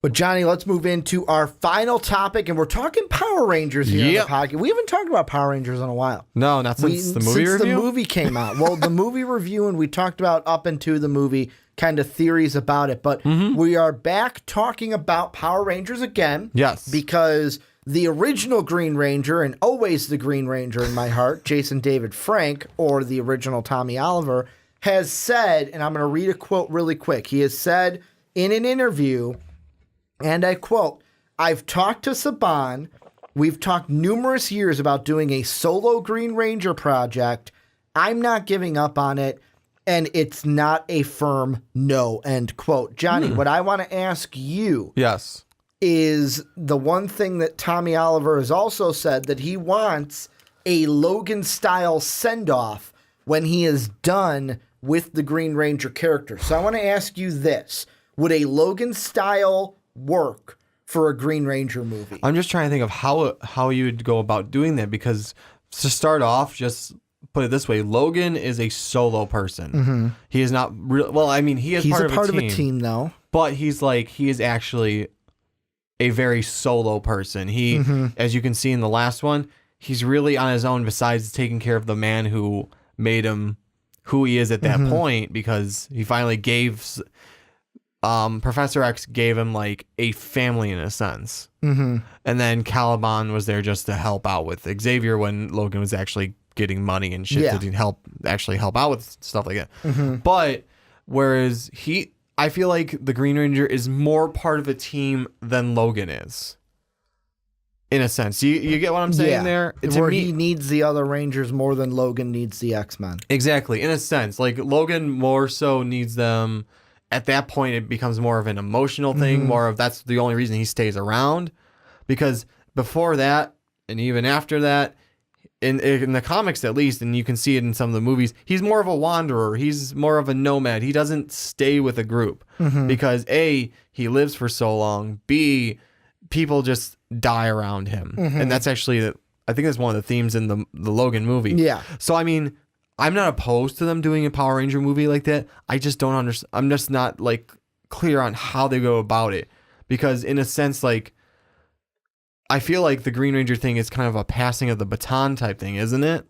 But Johnny, let's move into our final topic, and we're talking Power Rangers here in the podcast. We haven't talked about Power Rangers in a while. No, not since the movie review? Since the movie came out. Well, the movie review, and we talked about up into the movie, kind of theories about it. But we are back talking about Power Rangers again. Yes. Because the original Green Ranger, and always the Green Ranger in my heart, Jason David Frank, or the original Tommy Oliver, has said, and I'm going to read a quote really quick. He has said in an interview, and I quote, "I've talked to Saban. We've talked numerous years about doing a solo Green Ranger project. I'm not giving up on it, and it's not a firm no," end quote. Johnny, what I want to ask you is the one thing that Tommy Oliver has also said, that he wants a Logan-style send-off when he is done with the Green Ranger character. So I want to ask you this. Would a Logan-style work for a Green Ranger movie? I'm just trying to think of how you would go about doing that, because to start off, just put it this way, Logan is a solo person. He is not real. Well, I mean, he's part of a team though. But he is actually a very solo person. He, as you can see in the last one, he's really on his own, besides taking care of the man who made him who he is at that point, because he finally gave Professor X gave him like a family in a sense. And then Caliban was there just to help out with Xavier when Logan was actually getting money and shit to help out with stuff like that. But whereas I feel like the Green Ranger is more part of a team than Logan is, in a sense. You get what I'm saying there? Where he needs the other Rangers more than Logan needs the X-Men. Exactly. In a sense, like Logan more so needs them. At that point, it becomes more of an emotional thing, that's the only reason he stays around. Because before that, and even after that, in the comics at least, and you can see it in some of the movies, he's more of a wanderer. He's more of a nomad. He doesn't stay with a group because A, he lives for so long. B, people just die around him. And that's actually, I think that's one of the themes in the Logan movie. Yeah. So, I mean, I'm not opposed to them doing a Power Ranger movie like that. I just don't understand. I'm just not like clear on how they go about it, because in a sense, like, I feel like the Green Ranger thing is kind of a passing of the baton type thing, isn't it?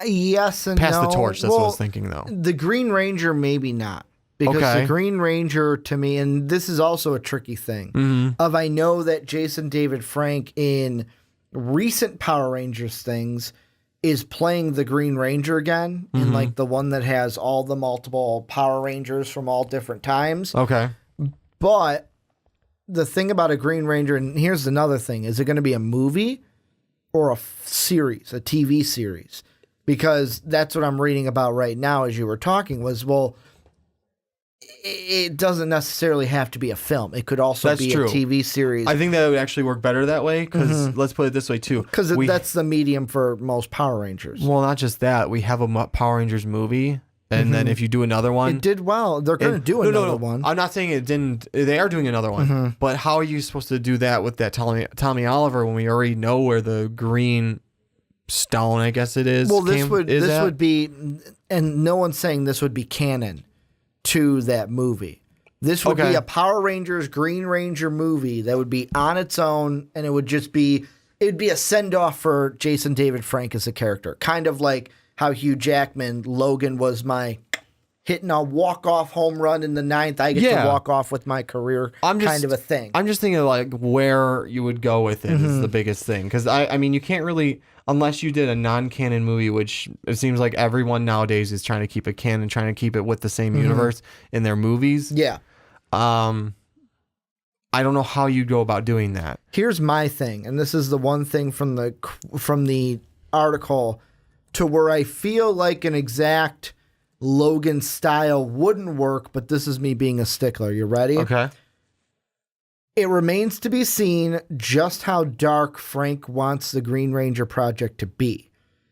Yes and Pass no. the torch. That's what I was thinking, though. The Green Ranger, maybe not. Because the Green Ranger, to me, and this is also a tricky thing, I know that Jason David Frank in recent Power Rangers things is playing the Green Ranger again, in like the one that has all the multiple Power Rangers from all different times. Okay. But the thing about a Green Ranger, and here's another thing, is it going to be a movie or a series, a TV series? Because that's what I'm reading about right now as you were talking was, well, it doesn't necessarily have to be a film. It could also be a TV series. I think that would actually work better that way, because let's put it this way too. Because that's the medium for most Power Rangers. Well, not just that. We have a Power Rangers movie, and then if you do another one... It did well. They're going to do another one. I'm not saying it didn't. They are doing another one. But how are you supposed to do that with that Tommy Oliver when we already know where the Green Stone, I guess it is, Well, this would be... And no one's saying this would be canon to that movie. This would be a Power Rangers Green Ranger movie that would be on its own, and it would be a send-off for Jason David Frank as a character. Kind of like how Hugh Jackman, Logan was my hitting a walk-off home run in the 9th. I get to walk off with my career kind of a thing. I'm just thinking like where you would go with it is the biggest thing. Because I mean, you can't really, unless you did a non-canon movie, which it seems like everyone nowadays is trying to keep it canon, trying to keep it with the same universe in their movies. Yeah. I don't know how you go about doing that. Here's my thing, and this is the one thing from the article to where I feel like an exact Logan-style wouldn't work, but this is me being a stickler. You ready? Okay. It remains to be seen just how dark Frank wants the Green Ranger project to be.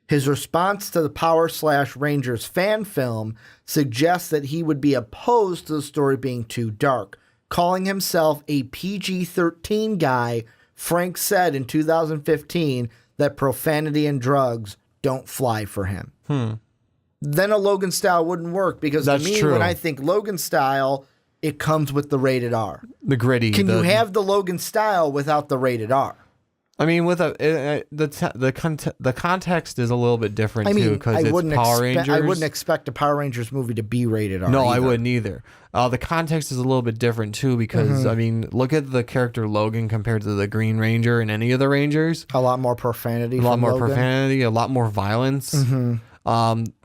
His response to the Power/Rangers fan film suggests that he would be opposed to the story being too dark. Calling himself a PG-13 guy, Frank said in 2015 that profanity and drugs don't fly for him. Then a Logan-style wouldn't work, because to me, when I think Logan-style, it comes with the rated R. The gritty. Can you have the Logan-Style without the rated R? I mean, with the context is a little bit different too because it's wouldn't Power Rangers. I wouldn't expect a Power Rangers movie to be rated R. No, either. I wouldn't either. The context is a little bit different too because I mean, look at the character Logan compared to the Green Ranger and any of the Rangers. A lot more profanity. A lot more Logan. profanity, a lot more violence.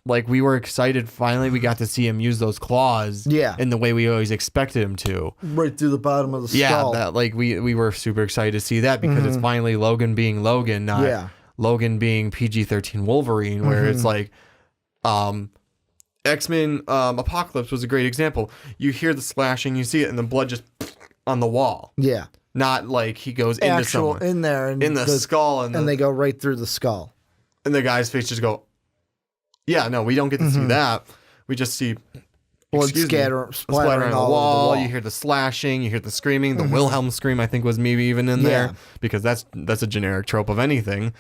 Like we were excited. Finally, we got to see him use those claws. Yeah. In the way we always expected him to. Right through the bottom of the Yeah, skull. that like we were super excited to see that because it's finally Logan being Logan, not Logan being PG-13 Wolverine, where it's like, X-Men Apocalypse was a great example. You hear the slashing, you see it, and the blood just on the wall. Yeah. Not like he goes into Actual someone in there and in the skull, and they go right through the skull. And the guy's face just go. Yeah, no, we don't get to see that. We just see Blood splattering splattering on all the wall. over the wall. You hear the slashing. You hear the screaming. The Wilhelm scream, I think, was maybe even in there because that's a generic trope of anything.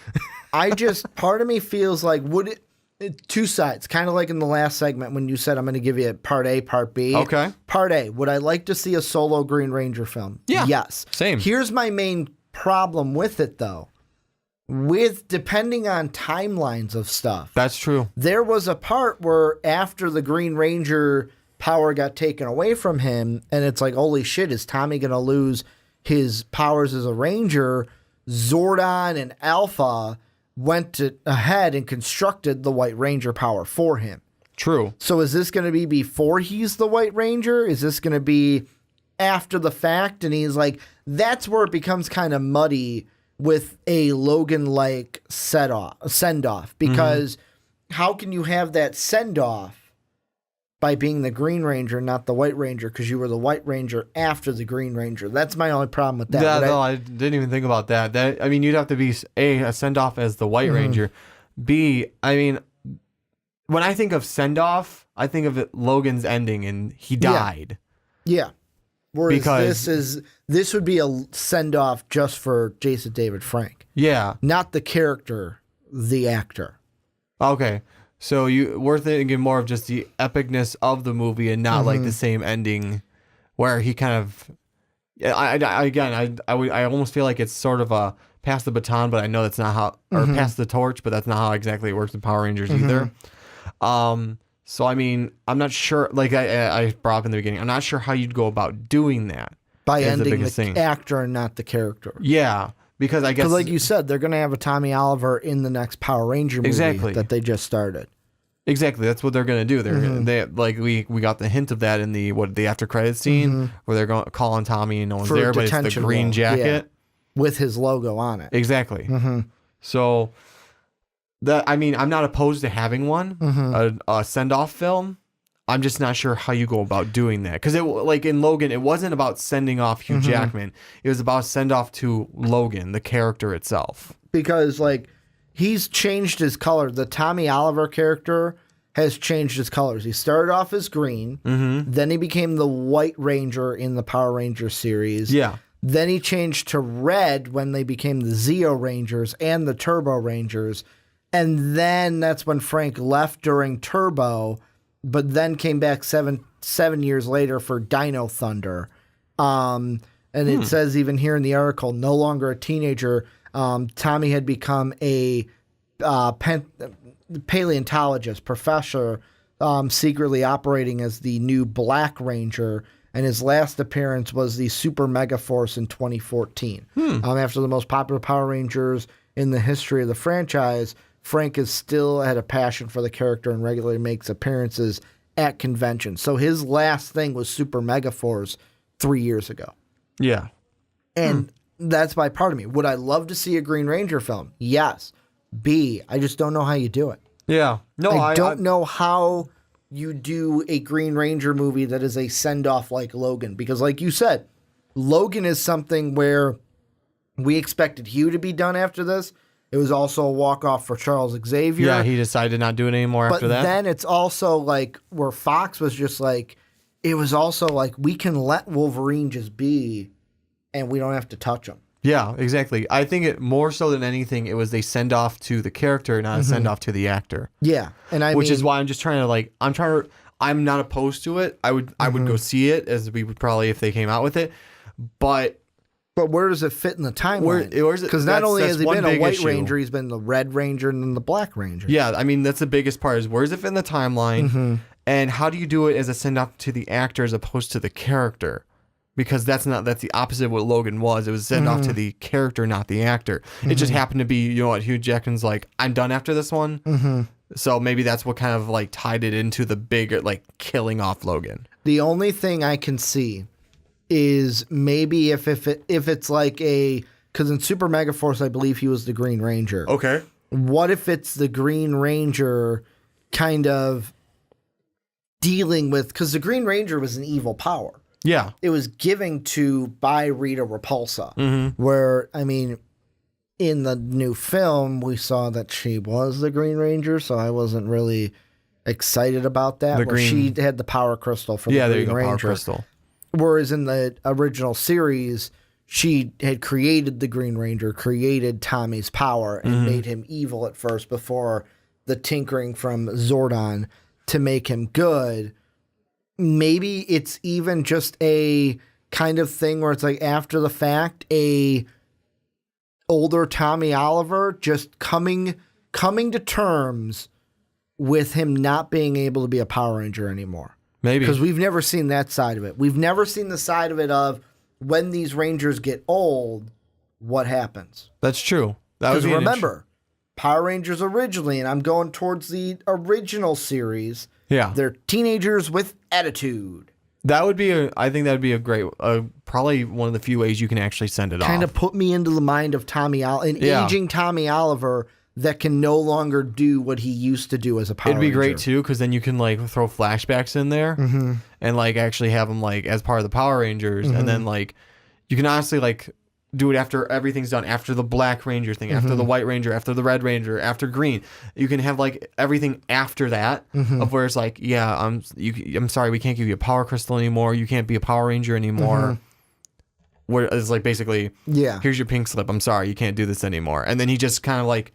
Part of me feels like two sides, kind of like in the last segment when you said I'm going to give you part A, part B. Okay. Part A, would I like to see a solo Green Ranger film? Yeah. Yes. Same. Here's my main problem with it, though. Depending on timelines of stuff. That's true. There was a part where after the Green Ranger power got taken away from him, and it's like, holy shit, is Tommy going to lose his powers as a Ranger? Zordon and Alpha went ahead and constructed the White Ranger power for him. True. So is this going to be before he's the White Ranger? Is this going to be after the fact? And he's like, that's where it becomes kind of muddy with a Logan-like send-off. Because how can you have that send-off by being the Green Ranger, not the White Ranger, because you were the White Ranger after the Green Ranger? That's my only problem with that. Yeah, I didn't even think about that. I mean, you'd have to be a send-off as the White Ranger. B, I mean, when I think of send-off, I think of it Logan's ending and he died. Yeah. Whereas Because this would be a send-off just for Jason David Frank. Yeah. Not the character, the actor. Okay. So we're thinking more of just the epicness of the movie and not like the same ending where he kind of I almost feel like it's sort of a pass the baton, but I know that's not how, or pass the torch, but that's not how exactly it works in Power Rangers either. So, I mean, I'm not sure, like I brought up in the beginning, I'm not sure how you'd go about doing that. By ending the actor and not the character. Yeah, because I guess... Because like you said, they're going to have a Tommy Oliver in the next Power Ranger movie that they just started. Exactly, that's what they're going to do. They like we got the hint of that in the after credits scene where they're going calling Tommy and no one's there, but it's the green jacket with his logo on it. Exactly. So... I mean, I'm not opposed to having one, a send-off film. I'm just not sure how you go about doing that. Because like in Logan, it wasn't about sending off Hugh Jackman. It was about send-off to Logan, the character itself. Because like he's changed his color. The Tommy Oliver character has changed his colors. He started off as green. Then he became the White Ranger in the Power Rangers series. Yeah. Then he changed to red when they became the Zeo Rangers and the Turbo Rangers. And then that's when Frank left during Turbo, but then came back seven years later for Dino Thunder. And it says even here in the article, no longer a teenager, Tommy had become a paleontologist, professor, secretly operating as the new Black Ranger. And his last appearance was the Super Mega Force in 2014. After the most popular Power Rangers in the history of the franchise, Frank is still had a passion for the character and regularly makes appearances at conventions. So his last thing was Super Mega Force 3 years ago. Yeah. And that's my part of me. Would I love to see a Green Ranger film? Yes. B, I just don't know how you do it. Yeah. No, I don't know how you do a Green Ranger movie that is a send-off like Logan. Because like you said, Logan is something where we expected Hugh to be done after this. It was also a walk-off for Charles Xavier. Yeah, he decided not to do it anymore after that. But then it's also like where Fox was just like, it was also like, we can let Wolverine just be and we don't have to touch him. Yeah, exactly. I think it more so than anything, it was a send-off to the character, not a send-off to the actor. Yeah. And which is why I'm just trying to I'm not opposed to it. I would go see it, as we would probably if they came out with it. But where does it fit in the timeline? Because not only has he been a White Ranger, he's been the Red Ranger and then the Black Ranger. Yeah, I mean, that's the biggest part is where does it fit in the timeline? And how do you do it as a send-off to the actor as opposed to the character? Because that's the opposite of what Logan was. It was send-off to the character, not the actor. It just happened to be, you know what, Hugh Jackman's like, I'm done after this one. So maybe that's what kind of like tied it into the bigger, like killing off Logan. The only thing I can see is maybe if it's like because in Super Mega Force, I believe he was the Green Ranger. Okay. What if it's the Green Ranger kind of dealing with, because the Green Ranger was an evil power. Yeah. It was given by Rita Repulsa, where, I mean, in the new film, we saw that she was the Green Ranger, so I wasn't really excited about that. She had the power crystal from the Green Ranger. Power crystal. Whereas in the original series, she had created the Green Ranger, created Tommy's power, and made him evil at first before the tinkering from Zordon to make him good. Maybe it's even just a kind of thing where it's like after the fact, a older Tommy Oliver just coming to terms with him not being able to be a Power Ranger anymore. Maybe. Because we've never seen that side of it. We've never seen the side of it of when these Rangers get old, what happens. That's true. Because remember, Power Rangers originally, and I'm going towards the original series, they're teenagers with attitude. That would be I think that would be a great, probably one of the few ways you can actually send it off. Kind of put me into the mind of aging Tommy Oliver that can no longer do what he used to do as a Power Ranger. It'd be great too, because then you can like throw flashbacks in there and like actually have him like as part of the Power Rangers, and then like you can honestly like do it after everything's done, after the Black Ranger thing, after the White Ranger, after the Red Ranger, after Green. You can have like everything after that of where it's like, yeah, I'm sorry, we can't give you a Power Crystal anymore. You can't be a Power Ranger anymore. Where it's like basically, here's your pink slip. I'm sorry, you can't do this anymore. And then he just kind of like,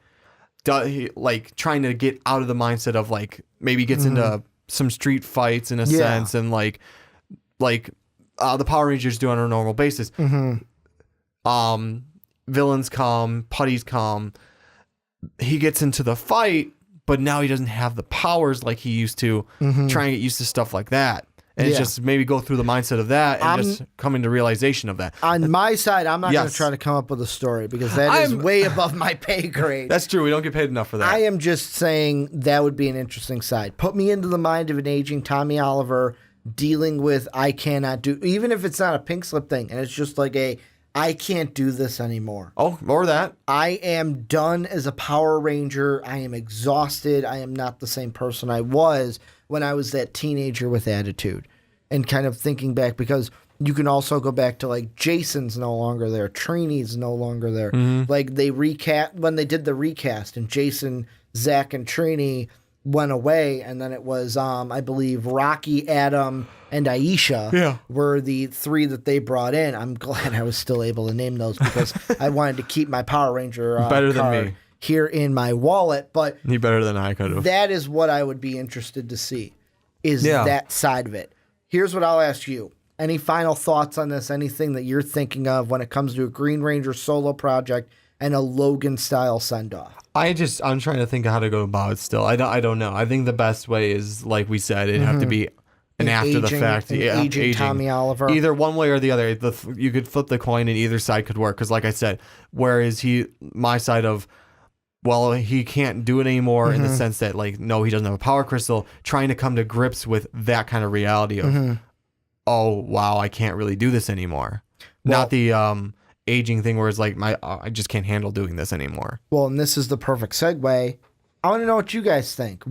trying to get out of the mindset of like maybe gets into some street fights in a sense, and like the Power Rangers do on a normal basis. Villains come, putties come. He gets into the fight, but now he doesn't have the powers like he used to. Trying to get used to stuff like that. And it's just maybe go through the mindset of that and just come into realization of that. On my side, I'm not going to try to come up with a story because that is way above my pay grade. That's true. We don't get paid enough for that. I am just saying that would be an interesting side. Put me into the mind of an aging Tommy Oliver dealing with I cannot do, even if it's not a pink slip thing, and it's just like I can't do this anymore. Oh, more that. I am done as a Power Ranger. I am exhausted. I am not the same person I was when I was that teenager with attitude. And kind of thinking back, because you can also go back to like Jason's no longer there. Trini's no longer there. Like they when they did the recast and Jason, Zach, and Trini went away, and then it was I believe Rocky, Adam, and Aisha were the three that they brought in. I'm glad I was still able to name those because I wanted to keep my Power Ranger better card than me here in my wallet. But he better than I could have. That is what I would be interested to see, is that side of it. Here's what I'll ask you. Any final thoughts on this? Anything that you're thinking of when it comes to a Green Ranger solo project and a Logan-style send-off? I'm trying to think of how to go about it still. I don't know. I think the best way is, like we said, it'd have to be an after the fact. Aging Tommy Oliver. Either one way or the other. You could flip the coin and either side could work. Because like I said, whereas my side of, well, he can't do it anymore in the sense that, like, no, he doesn't have a power crystal, trying to come to grips with that kind of reality of, oh, wow, I can't really do this anymore. Well, not the aging thing where it's like, I just can't handle doing this anymore. Well, and this is the perfect segue. I want to know what you guys think.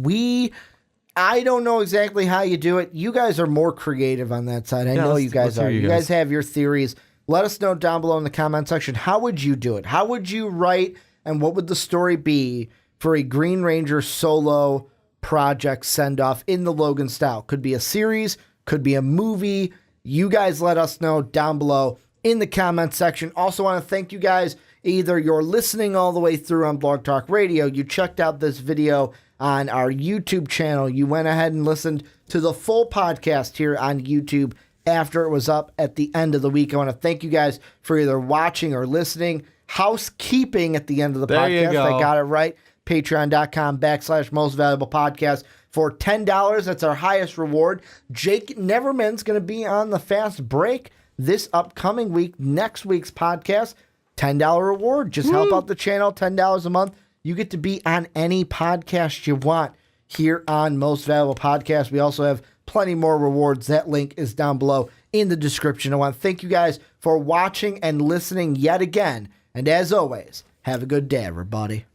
I don't know exactly how you do it. You guys are more creative on that side. I know you guys are. You guys have your theories. Let us know down below in the comment section. How would you do it? How would you write, and what would the story be for a Green Ranger solo project send-off in the Logan style? Could be a series, could be a movie. You guys let us know down below in the comment section. Also want to thank you guys. Either you're listening all the way through on Blog Talk Radio, you checked out this video on our YouTube channel. You went ahead and listened to the full podcast here on YouTube after it was up at the end of the week. I want to thank you guys for either watching or listening. Housekeeping at the end of the There you podcast. go. I got it right. Patreon.com/most valuable podcast. For $10, that's our highest reward. Jake Neverman's going to be on the fast break this upcoming week. Next week's podcast, $10 reward. Just help out the channel, $10 a month. You get to be on any podcast you want here on Most Valuable Podcast. We also have plenty more rewards. That link is down below in the description. I want to thank you guys for watching and listening yet again. And as always, have a good day, everybody.